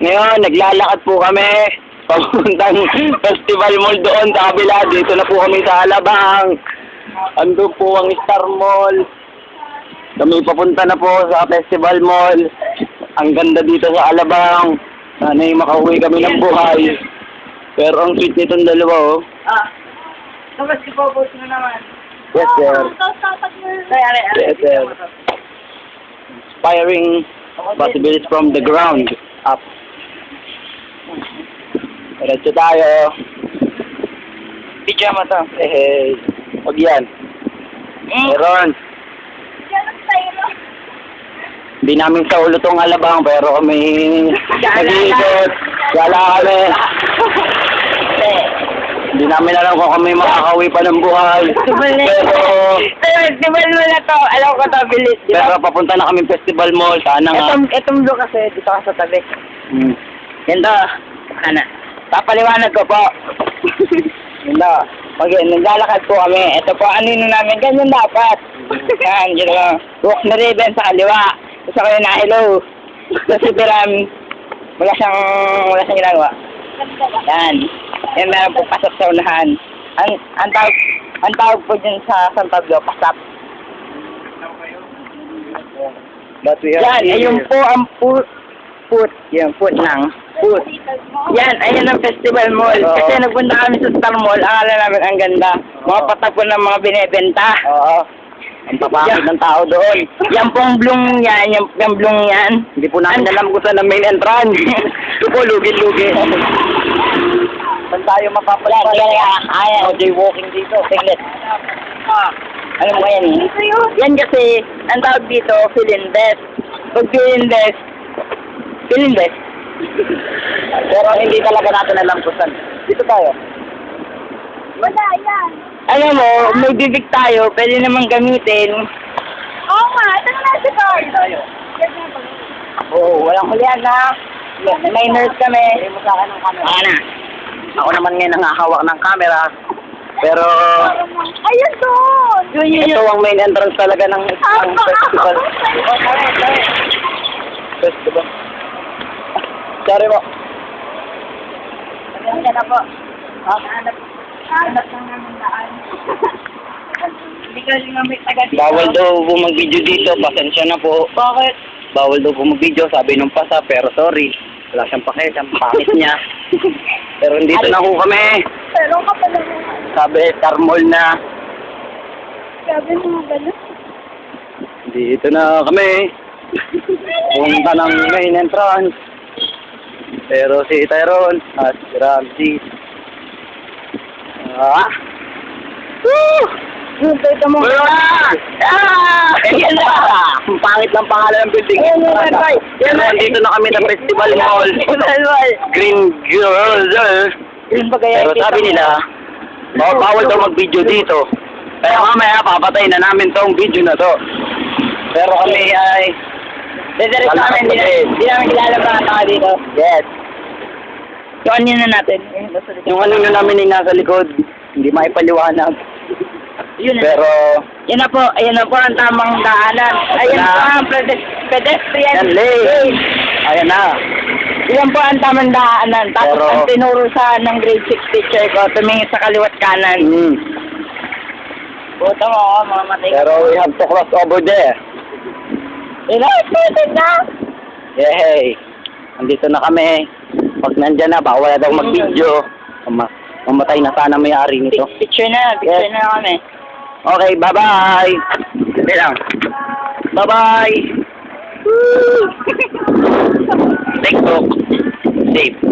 Ngayon, naglalakad po kami. Papuntang Festival Mall doon sa kabila. Dito na po kami sa Alabang. Ando po ang Star Mall. Kami papunta na po sa Festival Mall. Ang ganda dito sa Alabang. Sana'y makauwi kami ng buhay. Pero ang sweet nitong dalawa, oh. Tapos ipopost mo naman. Yes, sir. Yes, sir. Inspiring possibilities from the ground up. Diretso tayo. Bigyan mo to. Hey. Huwag yan. Meron. Hindi namin sa ulo tong Alabang, pero kami nag-iikot. Gala kami. Hindi namin alam kung kami makakauwi pa ng buhay. Pero Festival mo na to. Alam ko to, bilis. pero papunta na kami Festival Mall. Sana nga. Itong blue kasi, dito ka sa tabi. Hmm. Ganito. Ano? Papaliwanag ko po. Ganito. Okay, naglalakad po kami. Ito po, anino namin. Ganyan dapat. Yan, dito lang. Walk na ribbon sa kaliwa. Tapos ako yung na-hello. Tapos si Biram, wala siyang ginagawa. Yan. Yan meron po pasok sa unahan. Ang tawag po dyan sa San Pablo, pasap. But we are Yan, ayun po ang foot. Yan, foot lang. Foot. Yan, ayun ang Festival Mall. Oo. Kasi nagpunta kami sa Star Mall, akala namin ang ganda. Mga patapon ng mga binebenta. Oo. Ang papakit ng tao doon. Yan pong blong yan, yung blong yan. Hindi po namin alam kung saan ang main entrance. Ito po, lugi-lugi. Saan tayo mapapalala? Ayan. O, jaywalking dito. Tinglet. Alam mo yan eh. Yan kasi, ang tawag dito, Philindes. Pag Philindes, Pero hindi talaga natin alam kung saan. Dito tayo. Wala yan. alam mo, may bibig tayo, pwede namang gamitin. Oo nga, ito na si Carl. Oo, walang hulihan na. May nurse kami. Hindi mo sa akin ng camera. Ana. Ako naman ngayon ang hahawak ng camera. Pero Ayun doon. ito ang main entrance talaga ng festival. Festival. Sorry mo. Maganda na po. Hanap lang namin daan. Hindi ka rin may taga dito. Bawal daw po mag-video dito. Pasensya na po. Bakit? Bawal daw po mag-video. Sabi nung pasa. Pero sorry. Wala siyang pakit. Ang pangit niya. Pero dito na po kami. Pero ka pala naman. Sabi, Star Mall na. Sabi mo gano'n. Dito na kami. Punta ng main entrance. Pero si Tyrone at si Ramsey. Woo! Ito mo. Yan na! Ang pangit ng pangalan ng building. Yan na, dito na kami sa Festival Mall. Green Girls. Pero sabi nila, bawal daw mag-video dito. Kaya mamaya papatay na namin tong video na to. Pero kami ay Diretso namin, hindi namin kilala mga tao dito. yes. Yung ano na natin. Yung ano na namin ay nasa likod, hindi maipaliwanag. Yun na. Pero Yan na po, ayan na po ang tamang daanan. Ayan na. po ang pedestrian yan lane. Ayan na. Yan po ang tamang daanan. Tapos Pero- ang tinuro sa ng grade 6 teacher ko, tumingin sa kaliwat kanan. Puto mo, mga matay. Pero we have to cross over there. Pwede na. Yay! Andito na kami. Pag nandyan na, bawal na daw mag-video. Mamatay na sana may-ari nito. Picture na na kami. Okay, bye-bye! Hindi lang. Bye-bye! TikTok. Safe.